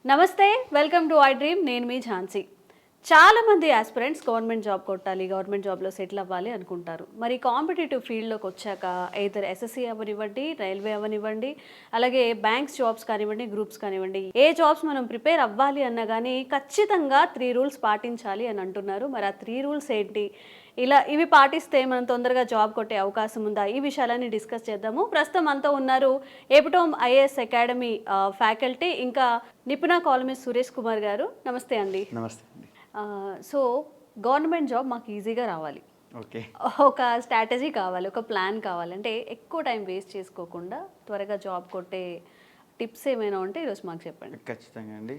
నమస్తే, welcome to I dream. నేను మీ ఝాన్సీ. చాలా మంది ఆస్పిరెంట్స్ గవర్నమెంట్ జాబ్ కొట్టాలి, గవర్నమెంట్ జాబ్లో సెటిల్ అవ్వాలి అనుకుంటారు. మరి కాంపిటేటివ్ ఫీల్డ్లోకి వచ్చాక ఎయిదర్ ఎస్ఎస్సి అవ్వనివ్వండి, రైల్వే అవ్వనివ్వండి, అలాగే బ్యాంక్స్ జాబ్స్ కానివ్వండి, గ్రూప్స్ కానివ్వండి, ఏ జాబ్స్ మనం ప్రిపేర్ అవ్వాలి అన్నా కానీ ఖచ్చితంగా 3 రూల్స్ పాటించాలి అని అంటున్నారు. మరి ఆ 3 రూల్స్ ఏంటి, ఇవి పాటిస్తే మనం తొందరగా జాబ్ కొట్టే అవకాశం ఉందా, ఈ విషయాలన్నీ డిస్కస్ చేద్దాము. ప్రస్తుతం అంతా ఉన్నారు ఏపటోమ్ ఐఏఎస్ అకాడమీ ఫ్యాకల్టీ, ఇంకా నిపుణ కాలమిస్ట్ సురేష్ కుమార్ గారు. నమస్తే అండి. నమస్తే అండి. సో గవర్నమెంట్ జాబ్ మాకు ఈజీగా రావాలి, ఓకే, ఒక స్ట్రాటజీ కావాలి, ఒక ప్లాన్ కావాలి అంటే ఎక్కువ టైం వేస్ట్ చేసుకోకుండా త్వరగా జాబ్ కొట్టే టిప్స్ ఏమైనా ఉంటే ఈరోజు మాకు చెప్పండి. ఖచ్చితంగా అండి.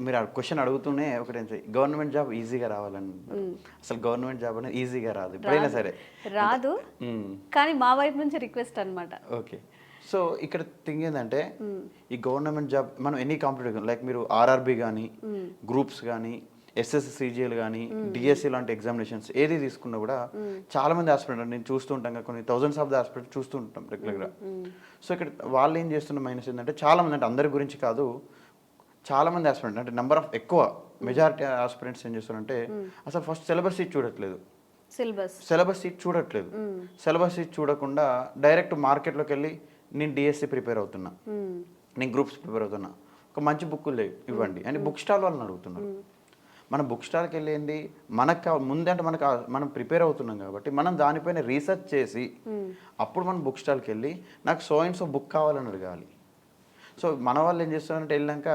మీరు ఆ క్వశ్చన్ అడుగుతూనే ఒకటి, గవర్నమెంట్ జాబ్ ఈజీగా రావాలని. అసలు గవర్నమెంట్ జాబ్ అనేది ఈజీగా రాదు, ఎప్పుడైనా సరే రాదు. కానీ మా వైపు నుంచి రిక్వెస్ట్ అనమాట. ఓకే, సో ఇక్కడ థింగ్ ఏంటంటే ఈ గవర్నమెంట్ జాబ్ మనం ఎన్ని కాంపిటేటివ్, లైక్ మీరు ఆర్ఆర్బి కానీ, గ్రూప్స్ కానీ, ఎస్ఎస్సి సిజిఎల్ కానీ, డిఎస్సి లాంటి ఎగ్జామినేషన్స్ ఏది తీసుకున్నా కూడా చాలా మంది ఆస్పిరెంట్ నేను చూస్తూ ఉంటాం కదా, కొన్ని థౌజండ్స్ ఆఫ్ ద ఆస్పిరెంట్ చూస్తూ ఉంటాం రెగ్యులర్గా. సో ఇక్కడ వాళ్ళు ఏం చేస్తున్న మైనస్ ఏంటంటే, చాలా మంది, అంటే అందరి గురించి కాదు, చాలా మంది ఆస్పిరెంట్ అంటే నెంబర్ ఆఫ్ ఎక్కువ మెజారిటీ ఆస్పిరెంట్స్ ఏం చేస్తారంటే అసలు ఫస్ట్ సిలబస్ షీట్ చూడట్లేదు. సిలబస్ షీట్ చూడకుండా డైరెక్ట్ మార్కెట్లోకి వెళ్ళి నేను డిఎస్సి ప్రిపేర్ అవుతున్నా, నేను గ్రూప్స్ ప్రిపేర్ అవుతున్నా, ఒక మంచి బుక్ లేవు ఇవ్వండి అని బుక్ స్టాల్ వాళ్ళని అడుగుతున్నారు. మనం బుక్ స్టాల్కి వెళ్ళేది మనకు ముందంటే మనం ప్రిపేర్ అవుతున్నాం కాబట్టి మనం దానిపైన రీసెర్చ్ చేసి అప్పుడు మనం బుక్ స్టాల్కి వెళ్ళి నాకు సో అండ్ సో బుక్ కావాలని అడగాలి. సో మన వాళ్ళు ఏం చేస్తున్నారంటే వెళ్ళాక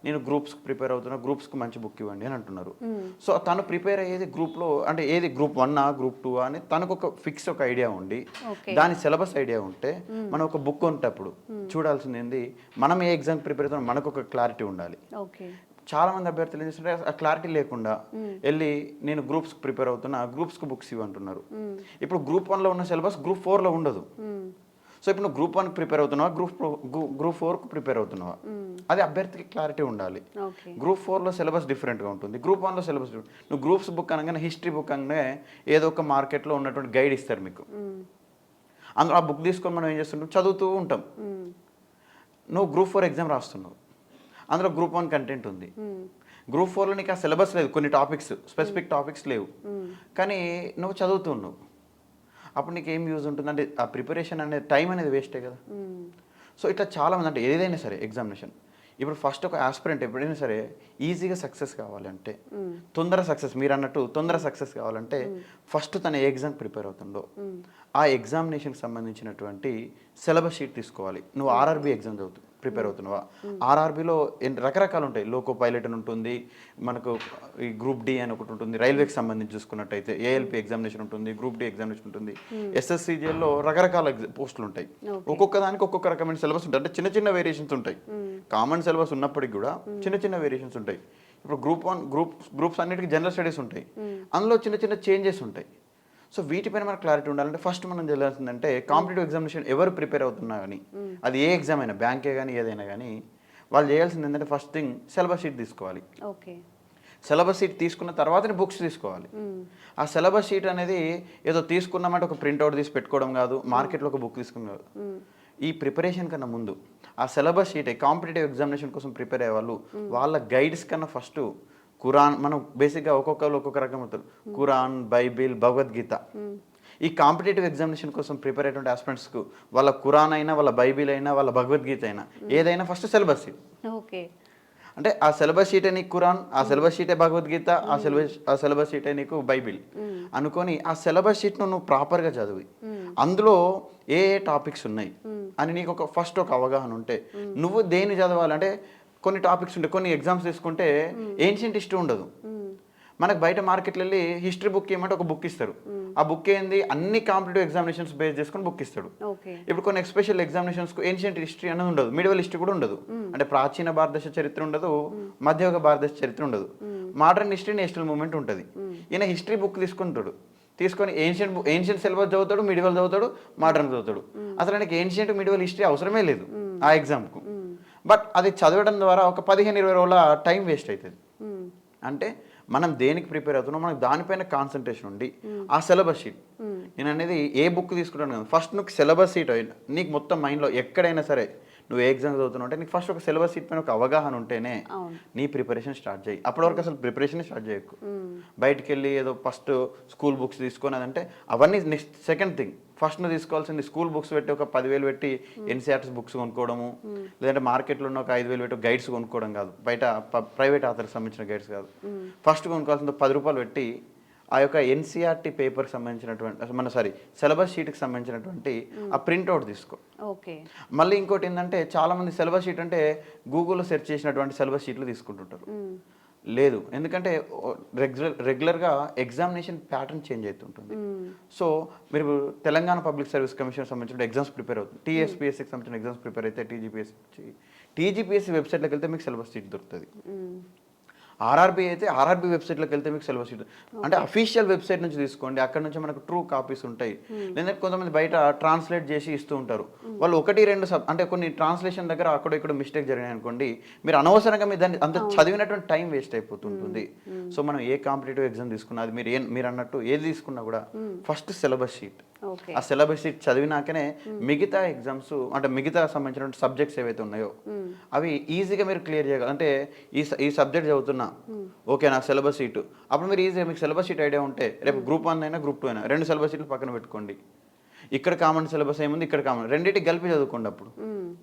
నేను గ్రూప్స్కి ప్రిపేర్ అవుతున్నా, గ్రూప్స్కి మంచి బుక్ ఇవ్వండి అని అంటున్నారు. సో తను ప్రిపేర్ అయ్యేది గ్రూప్లో, అంటే ఏది గ్రూప్ 1 గ్రూప్ 2 అని తనకు ఒక ఫిక్స్ ఒక ఐడియా ఉండి దాని సిలబస్ ఐడియా ఉంటే మనం ఒక బుక్ ఉంటప్పుడు చూడాల్సింది ఏంది, మనం ఏ ఎగ్జామ్ ప్రిపేర్ అవుతున్నా మనకు ఒక క్లారిటీ ఉండాలి. చాలా మంది అభ్యర్థులు ఏం చేస్తుంటే ఆ క్లారిటీ లేకుండా వెళ్ళి నేను గ్రూప్స్కి ప్రిపేర్ అవుతున్నా, గ్రూప్స్కి బుక్స్ ఇవ్వంటున్నారు. ఇప్పుడు గ్రూప్ 1లో ఉన్న సిలబస్ గ్రూప్ 4లో ఉండదు. సో ఇప్పుడు నువ్వు గ్రూప్ 1కి ప్రిపేర్ అవుతున్నావా, గ్రూప్ 4కు ప్రిపేర్ అవుతున్నావా, అది అభ్యర్థికి క్లారిటీ ఉండాలి. గ్రూప్ 4లో సిలబస్ డిఫరెంట్గా ఉంటుంది, గ్రూప్ 1లో సిలబస్ డిఫరెంట్. నువ్వు గ్రూప్స్ బుక్ అనగానే హిస్టరీ బుక్ అనగానే ఏదో ఒక మార్కెట్లో ఉన్నటువంటి గైడ్ ఇస్తారు మీకు, అందులో ఆ బుక్ తీసుకొని మనం ఏం చేస్తుంటాం, చదువుతూ ఉంటాం. నువ్వు గ్రూప్ 4 ఎగ్జామ్ రాస్తున్నావు, అందులో గ్రూప్ 1 కంటెంట్ ఉంది, గ్రూప్ 4లో నీకు ఆ సిలబస్ లేదు, కొన్ని టాపిక్స్ స్పెసిఫిక్ టాపిక్స్ లేవు, కానీ నువ్వు చదువుతున్నావు. అప్పుడు నీకు ఏం యూజ్ ఉంటుంది అంటే ఆ ప్రిపరేషన్ అనేది టైం అనేది వేస్టే కదా. సో ఇట్లా చాలామంది, అంటే ఏదైనా సరే ఎగ్జామినేషన్, ఇప్పుడు ఫస్ట్ ఒక ఆస్పిరెంట్ ఎప్పుడైనా సరే ఈజీగా సక్సెస్ కావాలంటే, మీరు అన్నట్టు తొందర సక్సెస్ కావాలంటే ఫస్ట్ తను ఏ ఎగ్జామ్ ప్రిపేర్ అవుతుందో ఆ ఎగ్జామినేషన్కి సంబంధించినటువంటి సిలబస్ షీట్ తీసుకోవాలి. నువ్వు ఆర్ఆర్బి ఎగ్జామ్ ప్రిపేర్ అవుతున్నావా, ఆర్ఆర్బిలో రకరకాలు ఉంటాయి, లోకో పైలట్ అని ఉంటుంది, మనకు ఈ గ్రూప్ డి అని ఒకటి ఉంటుంది, రైల్వేకి సంబంధించి చూసుకున్నట్టయితే ఏఎల్పి ఎగ్జామినేషన్ ఉంటుంది, గ్రూప్ డి ఎగ్జామినేషన్ ఉంటుంది, ఎస్ఎస్సిజిఎల్లో రకరకాల పోస్టులు ఉంటాయి. ఒక్కొక్క దానికి ఒక్కొక్క రకమైన సిలబస్ ఉంటాయి, అంటే చిన్న చిన్న వేరియేషన్స్ ఉంటాయి. కామన్ సిలబస్ ఉన్నప్పటికీ కూడా చిన్న చిన్న వేరియేషన్స్ ఉంటాయి. ఇప్పుడు గ్రూప్ 1 గ్రూప్స్ అన్నిటికీ జనరల్ స్టడీస్ ఉంటాయి, అందులో చిన్న చిన్న చేంజెస్ ఉంటాయి. సో వీటిపైన మనకు క్లారిటీ ఉండాలంటే ఫస్ట్ మనం తెలియాల్సిందంటే కాంపిటేటివ్ ఎగ్జామినేషన్ ఎవరు ప్రిపేర్ అవుతున్నా కానీ, అది ఏ ఎగ్జామ్ అయినా, బ్యాంకే కానీ ఏదైనా కానీ, వాళ్ళు చేయాల్సింది ఏంటంటే ఫస్ట్ థింగ్ సిలబస్ షీట్ తీసుకోవాలి. సిలబస్ షీట్ తీసుకున్న తర్వాతనే బుక్స్ తీసుకోవాలి. ఆ సిలబస్ షీట్ అనేది ఏదో తీసుకున్నామంటే ఒక ప్రింట్అవుట్ తీసి పెట్టుకోవడం కాదు, మార్కెట్లో ఒక బుక్ తీసుకుని కాదు. ఈ ప్రిపరేషన్ కన్నా ముందు ఆ సిలబస్ షీట్, కాంపిటేటివ్ ఎగ్జామినేషన్ కోసం ప్రిపేర్ అయ్యే వాళ్ళు వాళ్ళ గైడ్స్ కన్నా ఫస్ట్ ఖురాన్, మనం బేసిక్గా ఒక్కొక్కరు ఒక్కొక్క రకం అవుతారు, ఖురాన్, బైబిల్, భగవద్గీత. ఈ కాంపిటేటివ్ ఎగ్జామినేషన్ కోసం ప్రిపేర్ అయ్యేటువంటి ఆస్పిరెంట్స్కు వాళ్ళ ఖురాన్ అయినా, వాళ్ళ బైబిల్ అయినా, వాళ్ళ భగవద్గీత అయినా ఏదైనా ఫస్ట్ సిలబస్ షీట్. అంటే ఆ సిలబస్ షీటే నీకు ఖురాన్, ఆ సిలబస్ షీటే భగవద్గీత, ఆ సిలబస్ షీటే నీకు బైబిల్ అనుకొని ఆ సిలబస్ షీట్ను నువ్వు ప్రాపర్గా చదివి అందులో ఏ ఏ టాపిక్స్ ఉన్నాయి అని నీకు ఫస్ట్ ఒక అవగాహన ఉంటే నువ్వు దేన్ని చదవాలంటే, కొన్ని టాపిక్స్ ఉంటాయి, కొన్ని ఎగ్జామ్స్ తీసుకుంటే ఏన్షియంట్ హిస్టరీ ఉండదు. మనకు బయట మార్కెట్లో వెళ్ళి హిస్టరీ బుక్ ఏమంటే ఒక బుక్ ఇస్తారు, ఆ బుక్ ఏంది అన్ని కాంపిటేటివ్ ఎగ్జామినేషన్స్ బేస్ చేసుకుని బుక్ ఇస్తాడు. ఇప్పుడు కొన్ని ఎస్పెషల్ ఎగ్జామినేషన్స్కు ఏన్షియంట్ హిస్టరీ అనేది ఉండదు, మిడివల్ హిస్టరీ కూడా ఉండదు, అంటే ప్రాచీన భారతదేశ చరిత్ర ఉండదు, మధ్యయుగ భారతదేశ చరిత్ర ఉండదు, మోడర్న్ హిస్టరీ, నేషనల్ మూవ్మెంట్ ఉంటుంది. ఈయన హిస్టరీ బుక్ తీసుకొని ఏన్షియంట్ సిలబస్ చదువుతాడు, మిడివల్ చదువుతాడు, మోడర్న్ చదువుతాడు. అసలు ఆయనకి ఏన్షియంట్ మిడివల్ హిస్టరీ అవసరమే లేదు ఆ ఎగ్జామ్కు. బట్ అది చదవడం ద్వారా ఒక 15-20 రోజుల టైం వేస్ట్ అవుతుంది. అంటే మనం దేనికి ప్రిపేర్ అవుతున్నాం మనకు దానిపైన కాన్సన్ట్రేషన్ ఉండి ఆ సిలబస్ షీట్, నేను అనేది ఏ బుక్ తీసుకుంటాను కదా, ఫస్ట్ నువ్వు సిలబస్ షీట్ నీకు మొత్తం మైండ్లో ఎక్కడైనా సరే నువ్వు ఏ ఎగ్జామ్ చదువుతున్నావు అంటే నీకు ఫస్ట్ ఒక సిలబస్ షీట్ పైన ఒక అవగాహన ఉంటేనే అవును. నీ ప్రిపరేషన్ స్టార్ట్ చేయి. అప్పటి వరకు అసలు ప్రిపరేషన్ స్టార్ట్ చేయకు. బయటికి వెళ్ళి ఏదో ఫస్ట్ స్కూల్ బుక్స్ తీసుకొని అదంటే అవన్నీ నెక్స్ట్ సెకండ్ థింగ్. ఫస్ట్ నువ్వు తీసుకోవాల్సింది స్కూల్ బుక్స్ పెట్టి ఒక 10,000 పెట్టి ఎన్సీఆర్టీస్ బుక్స్ కొనుక్కోవడము, లేదంటే మార్కెట్లో ఉన్న ఒక 5,000 పెట్టి గైడ్స్ కొనుక్కోవడం కాదు, బయట ప్రైవేట్ ఆథర్కి సంబంధించిన గైడ్స్ కాదు. ఫస్ట్ కొనుక్కోవాల్సింది 10 రూపాయలు పెట్టి ఆ యొక్క ఎన్సీఆర్టీ పేపర్కి సంబంధించినటువంటి సిలబస్ షీట్కి సంబంధించినటువంటి ఆ ప్రింట్అవుట్ తీసుకో. ఓకే. మళ్ళీ ఇంకోటి ఏంటంటే చాలామంది సిలబస్ షీట్ అంటే గూగుల్లో సెర్చ్ చేసినటువంటి సిలబస్ షీట్లు తీసుకుంటుంటారు. లేదు, ఎందుకంటే రెగ్యులర్గా ఎగ్జామినేషన్ ప్యాటర్న్ చేంజ్ అవుతుంటుంది. సో మీరు తెలంగాణ పబ్లిక్ సర్వీస్ కమిషన్ సంబంధించిన ఎగ్జామ్స్ ప్రిపేర్ అవుతుంది, టీఎస్పీఎస్సీకి సంబంధించిన ఎగ్జామ్స్ ప్రిపేర్ అయితే టీజీపీఎస్సీ వెబ్సైట్లోకి వెళ్తే మీకు సిలబస్ షీట్ దొరుకుతుంది. ఆర్ఆర్బీ అయితే ఆర్ఆర్బీ వెబ్సైట్లోకి వెళ్తే మీకు సిలబస్ షీట్ అంటే అఫీషియల్ వెబ్సైట్ నుంచి తీసుకోండి, అక్కడ నుంచి మనకు ట్రూ కాపీస్ ఉంటాయి. లేదంటే కొంతమంది బయట ట్రాన్స్లేట్ చేసి ఇస్తూ ఉంటారు, వాళ్ళు 1-2 అంటే కొన్ని ట్రాన్స్లేషన్ దగ్గర అక్కడ ఇక్కడ మిస్టేక్ జరిగినాయి అనుకోండి, మీరు అనవసరంగా మీరు దాన్ని అంత చదివినటువంటి టైం వేస్ట్ అయిపోతుంటుంది. సో మనం ఏ కాంపిటేటివ్ ఎగ్జామ్ తీసుకున్నా అది మీరు అన్నట్టు ఏది తీసుకున్నా కూడా ఫస్ట్ సిలబస్ షీట్, ఆ సిలబస్ షీట్ చదివినాకనే మిగతా ఎగ్జామ్స్ అంటే మిగతా సంబంధించిన సబ్జెక్ట్స్ ఏవైతే ఉన్నాయో అవి ఈజీగా మీరు క్లియర్ చేయగలరు. అంటే ఈ సబ్జెక్ట్ చదువుతున్నా, ఓకే నాకు సిలబస్ షీట్, అప్పుడు మీరు ఈజీగా మీకు సిలబస్ షీట్ ఐడియా ఉంటే రేపు గ్రూప్ 1 అయినా గ్రూప్ 2 అయినా 2 సిలబస్ షీట్లు పక్కన పెట్టుకోండి. ఇక్కడ కామన్ సిలబస్ ఏముంది, ఇక్కడ కామన్, రెండింటికి కలిపి చదువుకోండి. అప్పుడు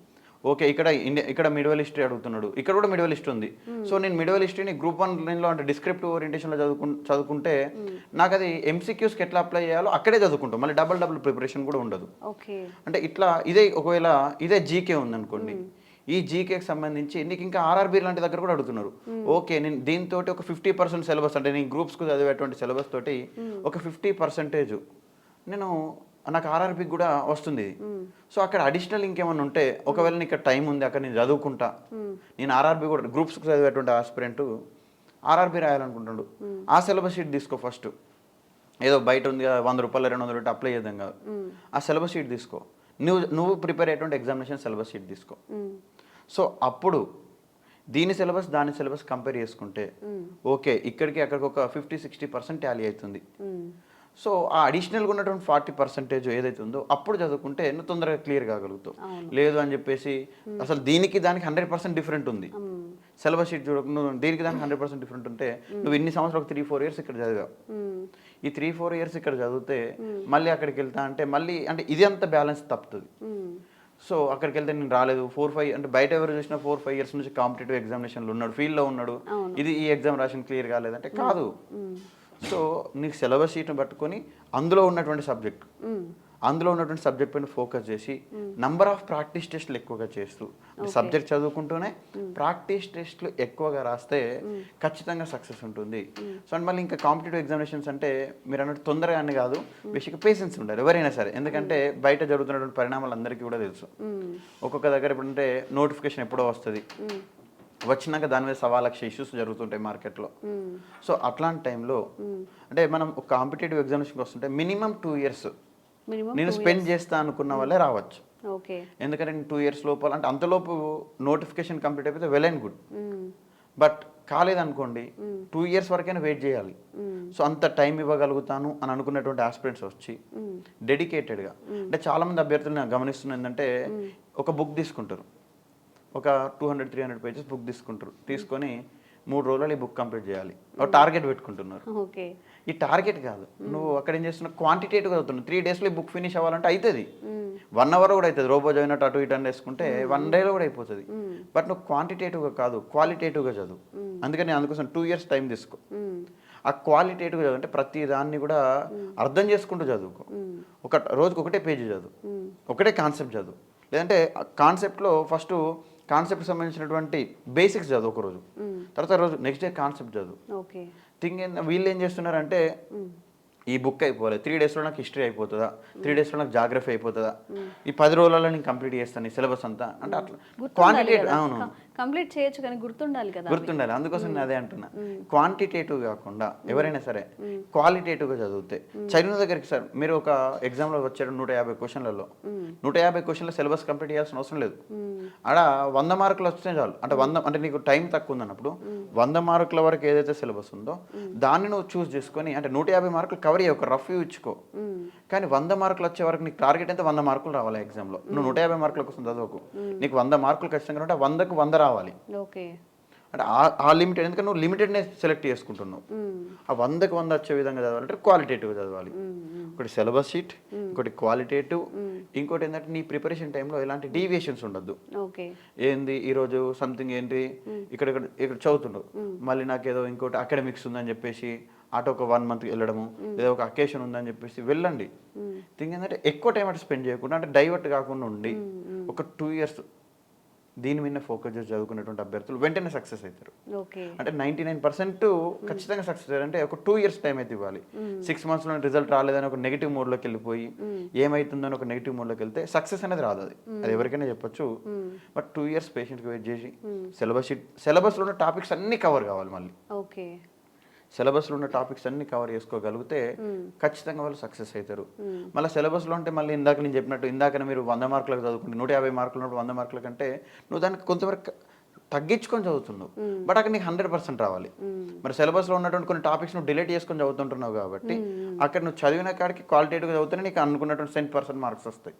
ఓకే ఇక్కడ మిడివల్ హిస్టరీ అడుగుతున్నాడు, ఇక్కడ కూడా మిడివల్ హిస్టరీ ఉంది, సో నేను మిడివల్ హిస్టరీని గ్రూప్ 1 అంటే డిస్క్రిప్టివ్ ఓరియంటేషన్లో చదువుకుంటే నాకు అది ఎంసీక్యూస్కి ఎట్లా అప్లై చేయాలో అక్కడే చదువుకుంటాం, మళ్ళీ డబుల్ ప్రిపరేషన్ కూడా ఉండదు. అంటే ఇట్లా ఒకవేళ ఇదే జీకే ఉందనుకోండి, ఈ జీకేకి సంబంధించి నీకు ఇంకా ఆర్ఆర్బీ లాంటి దగ్గర కూడా అడుగుతున్నారు, ఓకే నేను దీంతో ఒక 50% సిలబస్ అంటే నేను గ్రూప్స్కు చదివేటువంటి సిలబస్ తోటి ఒక 50% నాకు ఆర్ఆర్బీకి కూడా వస్తుంది. సో అక్కడ అడిషనల్ ఇంకేమన్నా ఉంటే ఒకవేళ నీకు ఇక్కడ టైం ఉంది, అక్కడ నేను చదువుకుంటా, నేను ఆర్ఆర్బీ కూడా గ్రూప్స్కి చదివేటువంటి ఆస్పిరెంట్ ఆర్ఆర్బీ రాయాలనుకుంటాడు, ఆ సిలబస్ షీట్ తీసుకో. ఫస్ట్ ఏదో బయట ఉంది కదా 100 రూపాయలు 200 పెట్టి అప్లై చేద్దాం కాదు, ఆ సిలబస్ షీట్ తీసుకో. నువ్వు ప్రిపేర్ అయ్యేటువంటి ఎగ్జామినేషన్ సిలబస్ షీట్ తీసుకో. సో అప్పుడు దీని సిలబస్ దాని సిలబస్ కంపేర్ చేసుకుంటే ఓకే ఇక్కడికి అక్కడికి ఒక 50-60% టాలీ అవుతుంది. సో ఆ అడిషనల్గా ఉన్నటువంటి 40% ఏదైతే ఉందో అప్పుడు చదువుకుంటే నువ్వు తొందరగా క్లియర్ కాగలుగుతావు. లేదు అని చెప్పేసి అసలు దీనికి దానికి 100% డిఫరెంట్ ఉంది, సిలబస్ షీట్ చూడకు, నువ్వు దీనికి దానికి 100% డిఫరెంట్ ఉంటే నువ్వు ఇన్ని సంవత్సరాలు 3-4 ఇయర్స్ ఇక్కడ చదివావు, ఈ 3-4 ఇయర్స్ ఇక్కడ చదివితే మళ్ళీ అక్కడికి వెళ్తా అంటే మళ్ళీ అంటే ఇది అంత బ్యాలెన్స్ తప్పుతుంది. సో అక్కడికి వెళ్తే నేను రాలేదు 4-5 అంటే బయట ఎవరు చూసినా 4-5 ఇయర్స్ నుంచి కాంపిటేటివ్ ఎగ్జామినేషన్లో ఉన్నాడు, ఫీల్డ్లో ఉన్నాడు, ఈ ఎగ్జామ్ రాసిన క్లియర్ కాలేదంటే కాదు. సో నీకు సిలబస్ షీట్ని పట్టుకొని అందులో ఉన్నటువంటి సబ్జెక్ట్ పైన ఫోకస్ చేసి నంబర్ ఆఫ్ ప్రాక్టీస్ టెస్ట్లు ఎక్కువగా చేస్తూ సబ్జెక్ట్ చదువుకుంటూనే ప్రాక్టీస్ టెస్ట్లు ఎక్కువగా రాస్తే ఖచ్చితంగా సక్సెస్ ఉంటుంది. సో అండ్ మళ్ళీ ఇంకా కాంపిటేటివ్ ఎగ్జామినేషన్స్ అంటే మీరు అన్నట్టు తొందరగానే కాదు, బేసిక్గా పేషెన్స్ ఉండాలి ఎవరైనా సరే. ఎందుకంటే బయట జరుగుతున్నటువంటి పరిణామాలు అందరికీ కూడా తెలుసు, ఒక్కొక్క దగ్గర ఎప్పుడంటే నోటిఫికేషన్ ఎప్పుడో వస్తుంది, వచ్చినాక దాని మీద 1,00,000 ఇష్యూస్ జరుగుతుంటాయి మార్కెట్లో. సో అట్లాంటి టైంలో అంటే మనం ఒక కాంపిటేటివ్ ఎగ్జామినేషన్కి వస్తుంటే మినిమం 2 ఇయర్స్ నేను స్పెండ్ చేస్తా అనుకున్న వాళ్ళే రావచ్చు. ఎందుకంటే నేను 2 ఇయర్స్ లోపల అంటే అంతలోపు నోటిఫికేషన్ కంప్లీట్ అయిపోతే వెల్ అండ్ గుడ్, బట్ కాలేదనుకోండి 2 ఇయర్స్ వరకైనా వెయిట్ చేయాలి. సో అంత టైం ఇవ్వగలుగుతాను అని అనుకున్నటువంటి ఆస్పిరెంట్స్ వచ్చి డెడికేటెడ్గా అంటే చాలామంది అభ్యర్థులను గమనిస్తున్న ఏంటంటే ఒక బుక్ తీసుకుంటారు, ఒక 200-300 పేజెస్ బుక్ తీసుకొని 3 రోజులు ఈ బుక్ కంప్లీట్ చేయాలి, ఒక టార్గెట్ పెట్టుకుంటున్నారు. ఈ టార్గెట్ కాదు, నువ్వు అక్కడ ఏం చేస్తున్నావు క్వాంటిటేటివ్గా చదువుతున్నావు. 3 డేస్లో ఈ బుక్ ఫినిష్ అవ్వాలంటే అవుతుంది, 1 అవర్ కూడా అవుతుంది, రోబో చదివినట్టు అటు ఇటు అని వేసుకుంటే 1 డేలో కూడా అయిపోతుంది. బట్ నువ్వు క్వాంటిటేటివ్గా కాదు క్వాలిటేటివ్గా చదువు. అందుకని అందుకోసం 2 ఇయర్స్ టైం తీసుకో. ఆ క్వాలిటేటివ్గా చదువు అంటే ప్రతి దాన్ని కూడా అర్థం చేసుకుంటూ చదువుకో. రోజుకి ఒకటే పేజీ చదువు, ఒకటే కాన్సెప్ట్ చదువు. లేదంటే కాన్సెప్ట్లో ఫస్ట్ కాన్సెప్ట్ సంబంధించినటువంటి బేసిక్స్ చదువు ఒక రోజు, తర్వాత రోజు నెక్స్ట్ డే కాన్సెప్ట్ చదువు. థింగ్ వీళ్ళు ఏం చేస్తున్నారంటే ఈ బుక్ అయిపోవాలి, 3 డేస్లో నాకు హిస్టరీ అయిపోతుందా, 3 డేస్లో నాకు జాగ్రఫీ అయిపోతుందా, ఈ 10 రోజులలో నేను కంప్లీట్ చేస్తాను ఈ సిలబస్ అంతా అంటే అట్లా క్వాంటిటేటివ్. అవును కంప్లీట్ చేయొచ్చు కానీ గుర్తుండాలి కదా, గుర్తుండాలి. అందుకోసం నేను అదే అంటున్నా, క్వాంటిటేటివ్ కాకుండా ఎవరైనా సరే క్వాలిటేటివ్గా చదివితే చదివిన దగ్గరికి సార్ మీరు ఒక ఎగ్జామ్లో వచ్చారు 150 క్వశ్చన్లలో 150 క్వశ్చన్ల సిలబస్ కంప్లీట్ చేయాల్సిన అవసరం లేదు. ఆడ 100 మార్కులు వస్తే చాలు. అంటే 100 అంటే నీకు టైం తక్కువ ఉందన్నప్పుడు 100 మార్కుల వరకు ఏదైతే సిలబస్ ఉందో దాన్ని నువ్వు చూస్ చేసుకొని అంటే 150 మార్కులు కవర్ అయ్యి ఒక రఫ్ వ్యూ ఇచ్చుకో. కానీ 100 మార్కులు వచ్చే వరకు నీకు టార్గెట్ ఎంత 100 మార్కులు రావాలి ఎగ్జామ్లో. నువ్వు 150 మార్కుల కోసం చదవకు, నీకు 100 మార్కులు ఖచ్చితంగా ఉంటే 100కు 100 రావాలి. ఓకే. అంటే ఆ లిమిటెడ్, ఎందుకంటే నువ్వు లిమిటెడ్నే సెలెక్ట్ చేసుకుంటున్నావు. ఆ 100కు 100 వచ్చే విధంగా చదవాలంటే క్వాలిటేటివ్ చదవాలి. ఒకటి సిలబస్ షీట్, ఇంకోటి క్వాలిటేటివ్, ఇంకోటి ఏంటంటే నీ ప్రిపరేషన్ టైంలో ఎలాంటి డీవియేషన్స్ ఉండద్దు. ఓకే. ఏంది ఈరోజు సంథింగ్ ఏంటి ఇక్కడ చదువుతుండవు, మళ్ళీ నాకేదో ఇంకోటి అకాడమిక్స్ ఉందని చెప్పేసి అటు ఒక 1 మంత్ వెళ్ళడము, ఏదో ఒక అకేషన్ ఉందని చెప్పేసి వెళ్ళండి. థింగ్ ఏంటంటే ఎక్కువ టైం అటు స్పెండ్ చేయకుండా, అంటే డైవర్ట్ కాకుండా ఉండి ఒక 2 years దీని మీద ఫోకస్ చేసి చదువుకునేటువంటి అభ్యర్థులు వెంటనే సక్సెస్ అవుతారు. అంటే 99% ఖచ్చితంగా సక్సెస్ అయ్యారు. అంటే ఒక 2 years టైం అయితే ఇవ్వాలి. 6 monthsలో రిజల్ట్ రాలేదని ఒక నెగిటివ్ మోడ్లోకి వెళ్ళిపోయి ఏమవుతుందని ఒక నెగిటివ్ మోడ్లోకి వెళ్తే సక్సెస్ అనేది రాదు. అది ఎవరికైనా చెప్పొచ్చు. బట్ 2 years పేషెంట్కి వెయిట్ చేసి సిలబస్లో ఉన్న టాపిక్స్ అన్నీ కవర్ కావాలి. మళ్ళీ సిలబస్లో ఉన్న టాపిక్స్ అన్ని కవర్ చేసుకోగలిగితే ఖచ్చితంగా వాళ్ళు సక్సెస్ అవుతారు. మళ్ళీ సిలబస్లో అంటే మళ్ళీ ఇందాక నేను చెప్పినట్టు, ఇందాక మీరు 100 మార్కులకు చదువుకుంటే 150 మార్కులు ఉన్నప్పుడు 100 మార్కుల కంటే నువ్వు దానికి కొంతవరకు తగ్గించుకొని చదువుతున్నావు. బట్ అక్కడ నీకు 100% రావాలి. మరి సిలబస్లో ఉన్నటువంటి కొన్ని టాపిక్స్ నువ్వు డిలీట్ చేసుకొని చదువుతుంటున్నావు కాబట్టి అక్కడ నువ్వు చదివిన కాడికి క్వాలిటేటివ్గా చదివితేనే నీకు అనుకున్నటువంటి 10% మార్క్స్ వస్తాయి.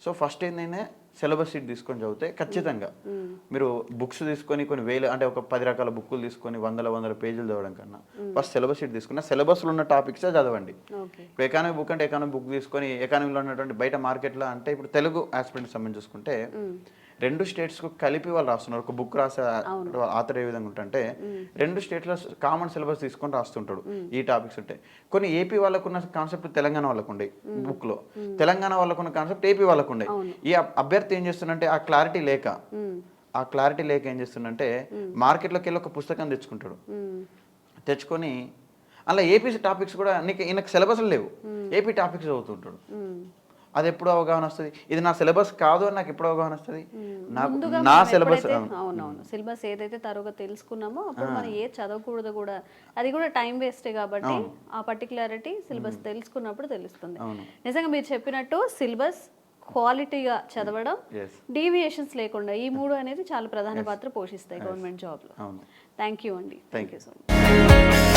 సో ఫస్ట్ ఏంటంటే సిలబస్ షీట్ తీసుకొని చదివితే ఖచ్చితంగా మీరు బుక్స్ తీసుకొని కొన్ని వేలు, అంటే ఒక 10 రకాల బుక్కులు తీసుకొని 100 పేజీలు చదవడం కన్నా ఫస్ట్ సిలబస్ షీట్ తీసుకున్న సిలబస్లో ఉన్న టాపిక్సే చదవండి. ఇప్పుడు ఎకానమీ బుక్ అంటే ఎకానమీ బుక్ తీసుకొని ఎకానమీలో ఉన్నటువంటి బయట మార్కెట్లో, అంటే ఇప్పుడు తెలుగు ఆస్పిరెంట్స్ సంబంధించి చూసుకుంటే 2 స్టేట్స్కు కలిపి వాళ్ళు రాస్తున్నారు. ఒక బుక్ రాసే ఆథర్ ఏ విధంగా ఉంటుంటే 2 స్టేట్ల కామన్ సిలబస్ తీసుకొని రాస్తుంటాడు. ఈ టాపిక్స్ ఉంటాయి. కొన్ని ఏపీ వాళ్ళకున్న కాన్సెప్ట్ తెలంగాణ వాళ్ళకు ఉండే బుక్లో, తెలంగాణ వాళ్ళకున్న కాన్సెప్ట్ ఏపీ వాళ్ళకు ఉండే. ఈ అభ్యర్థి ఏం చేస్తుందంటే ఆ క్లారిటీ లేక ఏం చేస్తుందంటే మార్కెట్లోకి వెళ్ళి ఒక పుస్తకం తెచ్చుకుంటాడు. తెచ్చుకొని అలా ఏపీ టాపిక్స్ కూడా ఈయనకు సిలబస్లు లేవు, ఏపీ టాపిక్స్ చదువుతుంటాడు. అది ఎప్పుడు అవగాహన వస్తుంది, ఇది నా సిలబస్ కాదు అని నాకు ఎప్పుడు అవగాహన వస్తుంది, నా సిలబస్. అవునవును, సిలబస్ ఏదైతే తరువుగా తెలుసుకున్నామో అప్పుడు మనం ఏ చదవకూడదు కూడా, అది కూడా టైం వేస్టే కాబట్టి ఆ పర్టికులారిటీ సిలబస్ తెలుసుకున్నప్పుడు తెలుస్తుంది. నిజంగా మీరు చెప్పినట్టు సిలబస్ క్వాలిటీగా చదవడం, డీవియేషన్స్ లేకుండా, ఈ 3 అనేది చాలా ప్రధాన పాత్ర పోషిస్తాయి గవర్నమెంట్ జాబ్లో. థ్యాంక్ యూ అండి. Thank you so much.